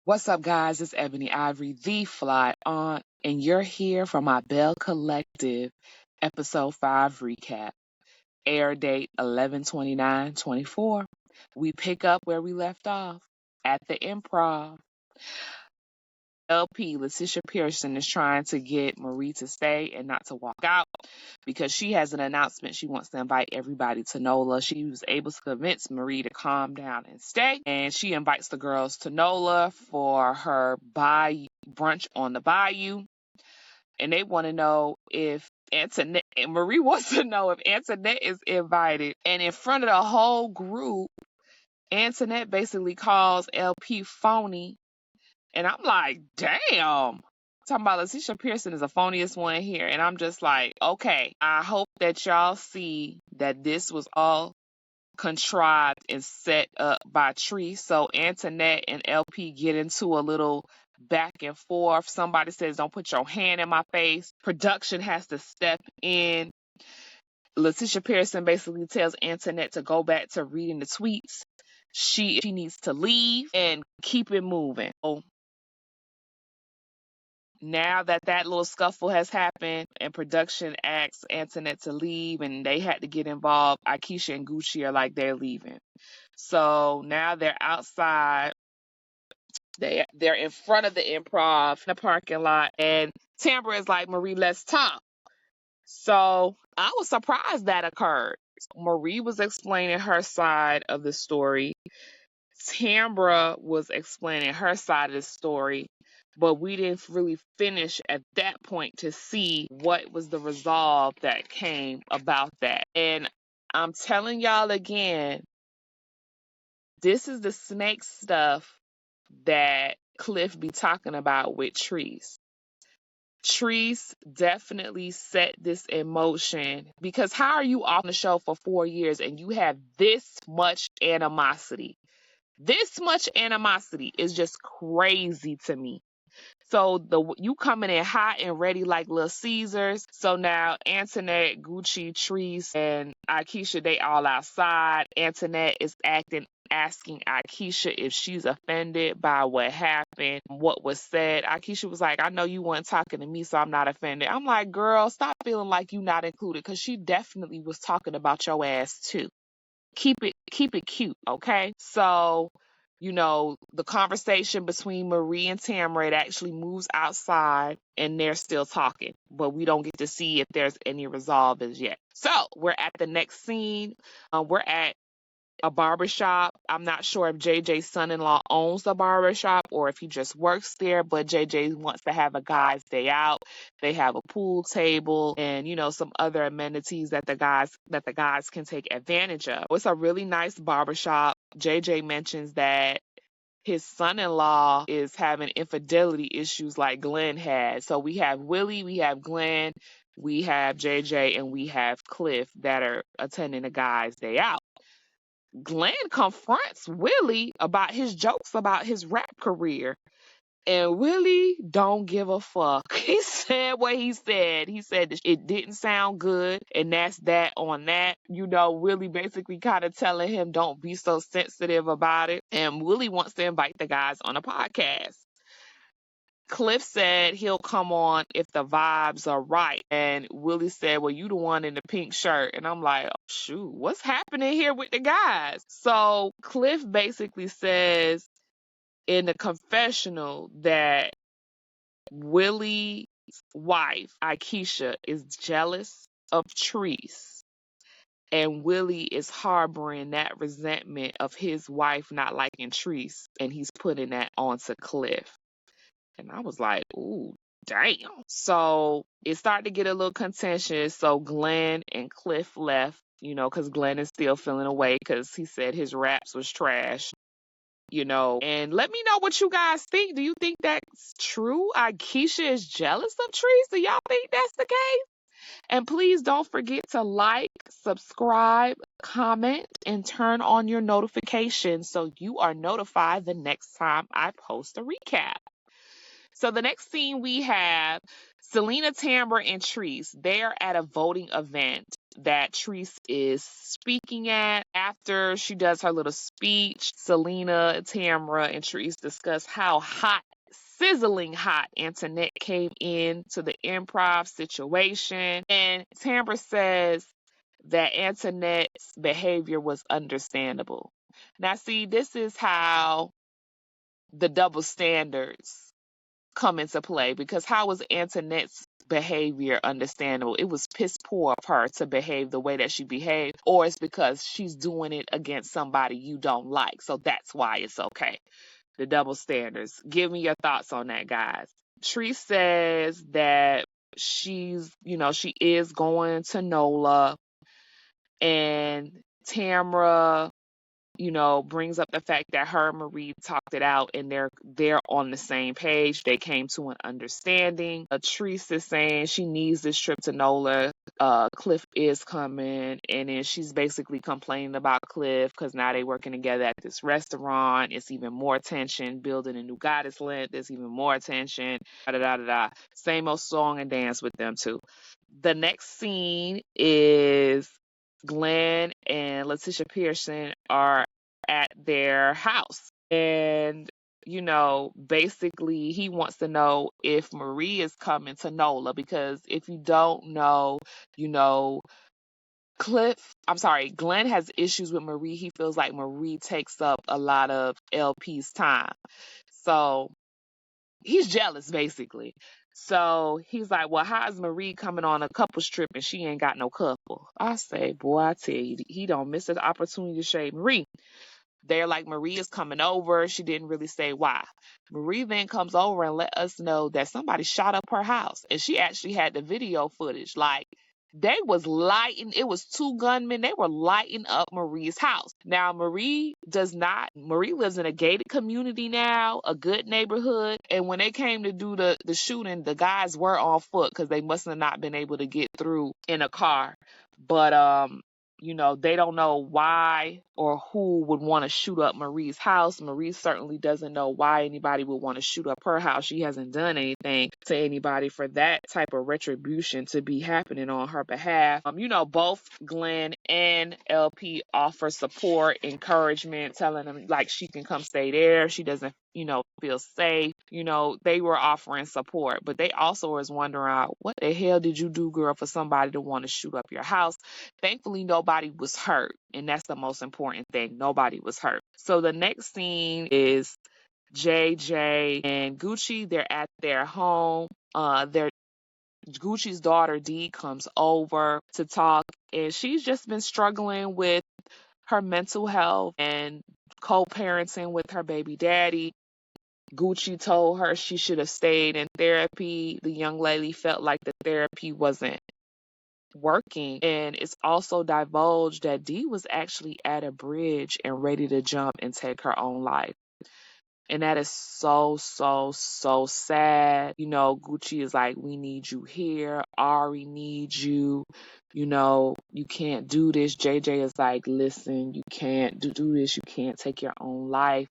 What's up, guys? It's Ebony Ivory, the Fly Aunt, and you're here for my Belle Collective episode 5 recap. Air date 11/29/24. We pick up where we left off at the Improv. LP, Letitia Pearson, is trying to get Marie to stay and not to walk out because she has an announcement. She wants to invite everybody to NOLA. She was able to convince Marie to calm down and stay, and she invites the girls to NOLA for her brunch on the bayou, and they want to know if Antoinette, and Marie wants to know if Antoinette is invited, and in front of the whole group, Antoinette basically calls LP phony. And I'm like, damn. Talking about Letitia Pearson is the phoniest one here. And I'm just like, okay, I hope that y'all see that this was all contrived and set up by Tree. So Antoinette and LP get into a little back and forth. Somebody says, don't put your hand in my face. Production has to step in. Letitia Pearson basically tells Antoinette to go back to reading the tweets. She needs to leave and keep it moving. So now that little scuffle has happened and production asks Antoinette to leave and they had to get involved, Akeisha and Gucci are like, they're leaving. So now they're outside. They're in front of the Improv in the parking lot, and Tambra is like, Marie, let's talk. So I was surprised that occurred. Marie was explaining her side of the story. Tambra was explaining her side of the story, but we didn't really finish at that point to see what was the resolve that came about that. And I'm telling y'all again, this is the snake stuff that Cliff be talking about with Trees. Trees definitely set this in motion, because how are you on the show for 4 years and you have this much animosity? This much animosity is just crazy to me. So you coming in hot and ready like Little Caesars. So now Antoinette, Gucci, Trees, and Akeisha, they all outside. Antoinette is asking Akeisha if she's offended by what happened, what was said. Akeisha was like, I know you weren't talking to me, so I'm not offended. I'm like, girl, stop feeling like you not included, because she definitely was talking about your ass too. Keep it cute, okay? So, the conversation between Marie and Tamra, it actually moves outside and they're still talking, but we don't get to see if there's any resolve as yet. So we're at the next scene. We're at a barbershop. I'm not sure if JJ's son-in-law owns the barbershop or if he just works there, but JJ wants to have a guy's day out. They have a pool table and, some other amenities that the guys can take advantage of. It's a really nice barbershop. JJ mentions that his son-in-law is having infidelity issues like Glen had. So we have Willie, we have Glen, we have JJ, and we have Cliff that are attending a guy's day out. Glen confronts Willie about his jokes about his rap career. And Willie don't give a fuck. He said what he said. He said that it didn't sound good, and that's that on that. Willie basically kind of telling him don't be so sensitive about it. And Willie wants to invite the guys on a podcast. Cliff said he'll come on if the vibes are right. And Willie said, well, you the one in the pink shirt. And I'm like, oh, shoot, what's happening here with the guys? So Cliff basically says in the confessional that Willie's wife, Akeisha, is jealous of Treese. And Willie is harboring that resentment of his wife not liking Treese. And he's putting that onto Cliff. And I was like, ooh, damn. So it started to get a little contentious. So Glen and Cliff left, because Glen is still feeling away because he said his raps was trash. And let me know what you guys think. Do you think that's true? Akeisha is jealous of Trees? Do y'all think that's the case? And please don't forget to like, subscribe, comment, and turn on your notifications so you are notified the next time I post a recap. So the next scene we have Selena, Tambra, and Treese. They're at a voting event. that Treese is speaking at. After she does her little speech, Selena, Tambra, and Treese discuss how sizzling hot Antoinette came in to the improv situation. And Tambra says that Antoinette's behavior was understandable. Now, see, this is how the double standards come into play, because how was Antoinette's behavior understandable? It was piss poor of her to behave the way that she behaved, or it's because she's doing it against somebody you don't like, so that's why it's okay. The double standards. Give me your thoughts on that, guys. Tree says that she is going to NOLA, and Tamra brings up the fact that her and Marie talked it out and they're on the same page. They came to an understanding. Latrice is saying she needs this trip to NOLA. Cliff is coming, and then she's basically complaining about Cliff because now they working together at this restaurant. It's even more tension. Building a new goddess lent. There's even more tension. Da da da da da. Same old song and dance with them too. The next scene is Glen and Letitia Pearson are at their house. And, basically he wants to know if Marie is coming to NOLA, because if you don't know, Glenn has issues with Marie. He feels like Marie takes up a lot of LP's time. So he's jealous, basically. So he's like, well, how's Marie coming on a couple's trip and she ain't got no couple? I say, boy, I tell you, he don't miss an opportunity to shade Marie. They're like, Marie is coming over. She didn't really say why. Marie then comes over and let us know that somebody shot up her house. And she actually had the video footage. Like, they was lighting, it was two gunmen. They were lighting up Marie's house. Now, Marie lives in a gated community now, a good neighborhood. And when they came to do the shooting, the guys were on foot because they must have not been able to get through in a car. But, they don't know why or who would want to shoot up Marie's house. Marie certainly doesn't know why anybody would want to shoot up her house. She hasn't done anything to anybody for that type of retribution to be happening on her behalf. Both Glenn and LP offer support, encouragement, telling them like she can come stay there. She doesn't feel safe. They were offering support, but they also was wondering, what the hell did you do, girl, for somebody to want to shoot up your house? Thankfully, nobody was hurt, and that's the most important thing. Nobody was hurt. So the next scene is JJ and Gucci. They're at their home. Gucci's daughter Dee comes over to talk, and she's just been struggling with her mental health and co-parenting with her baby daddy. Gucci told her she should have stayed in therapy. The young lady felt like the therapy wasn't working, and it's also divulged that Dee was actually at a bridge and ready to jump and take her own life. And that is so, so, so sad. Gucci is like, we need you here. Ari needs you. You can't do this. JJ is like, listen, you can't do this. You can't take your own life.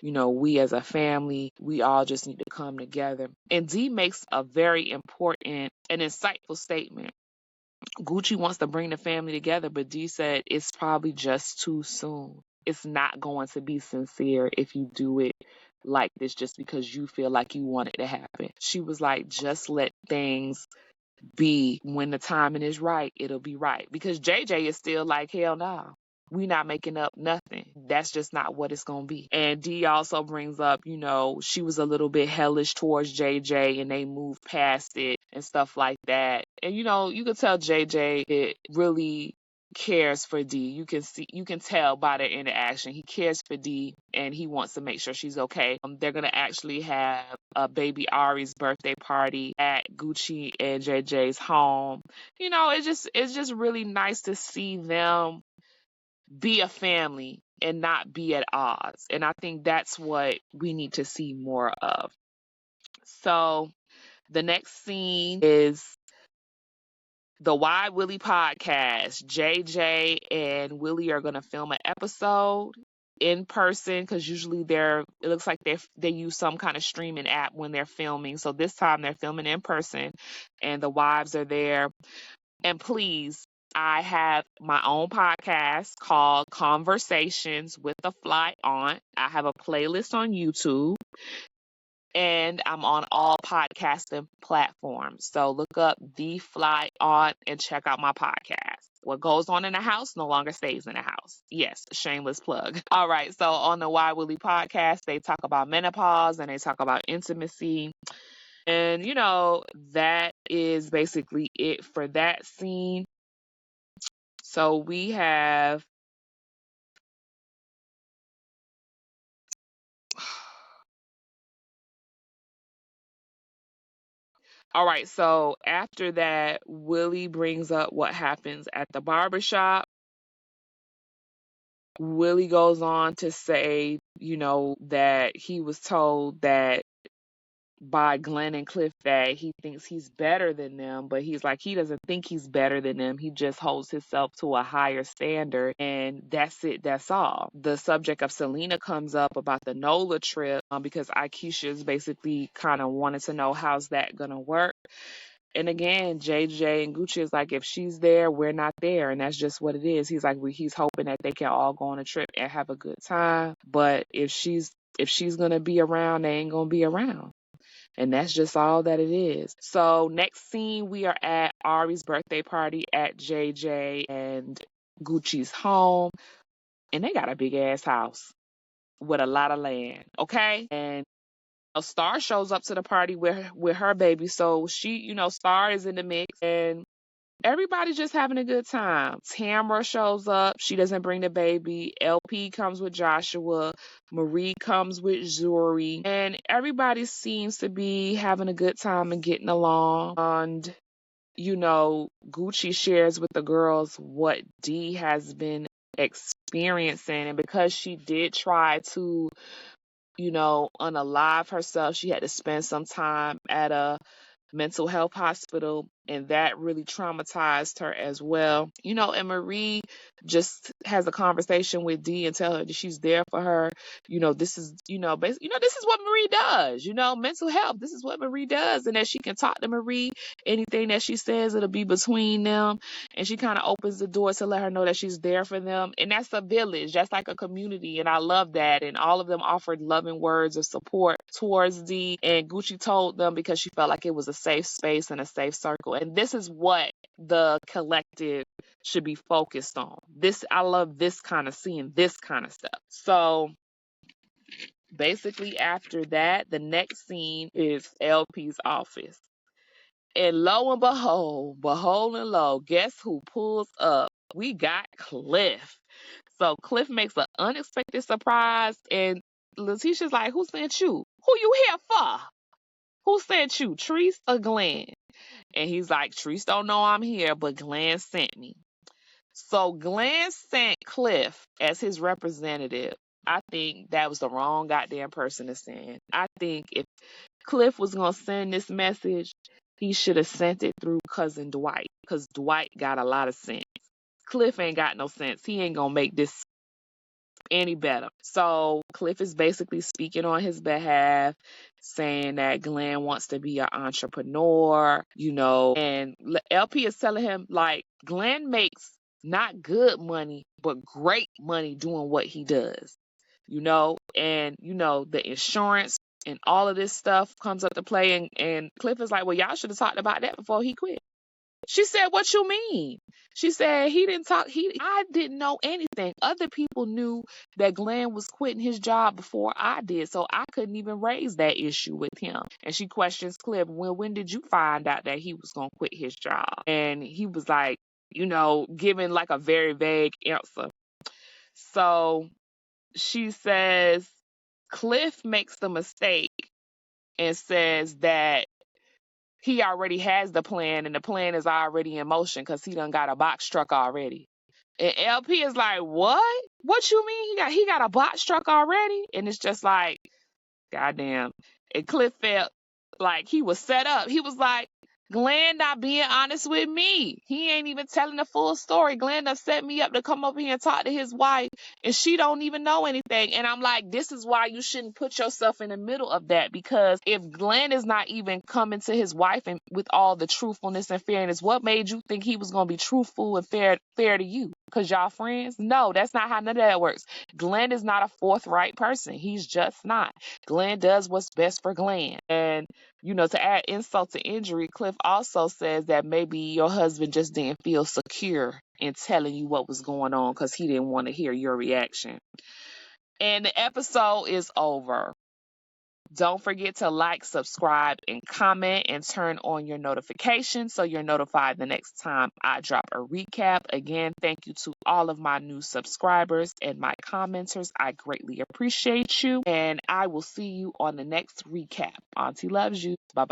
We as a family, we all just need to come together. And Dee makes a very important and insightful statement. Gucci wants to bring the family together, but Dee said it's probably just too soon. It's not going to be sincere if you do it like this just because you feel like you want it to happen. She was like, just let things be. When the timing is right, it'll be right. Because JJ is still like, hell no. We not making up nothing. That's just not what it's going to be. And Dee also brings up, she was a little bit hellish towards JJ and they moved past it and stuff like that. And, you could tell JJ it really cares for Dee. You can tell by their interaction. He cares for Dee and he wants to make sure she's okay. They're going to actually have a baby Ari's birthday party at Gucci and JJ's home. It's just really nice to see them be a family and not be at odds. And I think that's what we need to see more of. So the next scene is the Why Willie podcast. JJ and Willie are going to film an episode in person because usually it looks like they use some kind of streaming app when they're filming. So this time they're filming in person and the wives are there. And please, I have my own podcast called Conversations with a Fly Aunt. I have a playlist on YouTube, and I'm on all podcasting platforms. So look up The Fly Aunt and check out my podcast. What goes on in the house no longer stays in the house. Yes, shameless plug. All right, so on the Why Willie podcast, they talk about menopause and they talk about intimacy. And, that is basically it for that scene. So we have. All right, so after that, Willie brings up what happens at the barbershop. Willie goes on to say, that he was told that by Glen and Cliff that he thinks he's better than them, but he's like, he doesn't think he's better than them. He just holds himself to a higher standard, and that's it. That's all. The subject of Selena comes up about the NOLA trip because Aikisha's basically kind of wanted to know how's that going to work. And again, JJ and Gucci is like, if she's there, we're not there. And that's just what it is. He's like, he's hoping that they can all go on a trip and have a good time. But if she's going to be around, they ain't going to be around. And that's just all that it is. So next scene, we are at Ari's birthday party at JJ and Gucci's home. And they got a big ass house with a lot of land. Okay. And a Star shows up to the party with her baby. So she, Star is in the mix and everybody's just having a good time. Tambra shows up. She doesn't bring the baby. LP comes with Joshua. Marie comes with Zuri. And everybody seems to be having a good time and getting along. And, Gucci shares with the girls what Dee has been experiencing. And because she did try to unalive herself. She had to spend some time at a mental health hospital, and that really traumatized her as well. And Marie just has a conversation with Dee and tell her that she's there for her. This is, basically, this is what Marie does. Mental health. This is what Marie does, and that she can talk to Marie. Anything that she says, it'll be between them, and she kind of opens the door to let her know that she's there for them. And that's a village. That's like a community, and I love that. And all of them offered loving words of support towards Dee, and Gucci told them because she felt like it was a safe space and a safe circle. And this is what the collective should be focused on. I love this kind of seeing this kind of stuff. So basically after that, the next scene is LP's office. And lo and behold and lo, guess who pulls up? We got Cliff. So Cliff makes an unexpected surprise, and Letitia's like, who sent you? Who you here for? Who sent you, Treese or Glen? And he's like, Treese don't know I'm here, but Glen sent me. So Glen sent Cliff as his representative. I think that was the wrong goddamn person to send. I think if Cliff was going to send this message, he should have sent it through cousin Dwight, because Dwight got a lot of sense. Cliff ain't got no sense. He ain't going to make this any better. So Cliff is basically speaking on his behalf, saying that Glen wants to be an entrepreneur, and LP is telling him, like, Glen makes not good money, but great money doing what he does, and, the insurance and all of this stuff comes up to play. And Cliff is like, well, y'all should have talked about that before he quit. She said, what you mean? She said, he didn't talk. I didn't know anything. Other people knew that Glen was quitting his job before I did, so I couldn't even raise that issue with him. And she questions Cliff, well, when did you find out that he was going to quit his job? And he was like, giving like a very vague answer. So she says, Cliff makes the mistake and says that he already has the plan, and the plan is already in motion because he done got a box truck already. And LP is like, what? What you mean he got a box truck already? And it's just like, goddamn. And Cliff felt like he was set up. He was like, Glen not being honest with me. He ain't even telling the full story. Glen done set me up to come over here and talk to his wife, and she don't even know anything. And I'm like, this is why you shouldn't put yourself in the middle of that, because if Glen is not even coming to his wife and with all the truthfulness and fairness, what made you think he was going to be truthful and fair to you? Because y'all friends? No, that's not how none of that works. Glen is not a forthright person. He's just not. Glen does what's best for Glen. And to add insult to injury, Cliff also says that maybe your husband just didn't feel secure in telling you what was going on because he didn't want to hear your reaction. And the episode is over. Don't forget to like, subscribe, and comment, and turn on your notifications so you're notified the next time I drop a recap. Again, thank you to all of my new subscribers and my commenters. I greatly appreciate you, and I will see you on the next recap. Auntie loves you. Bye-bye.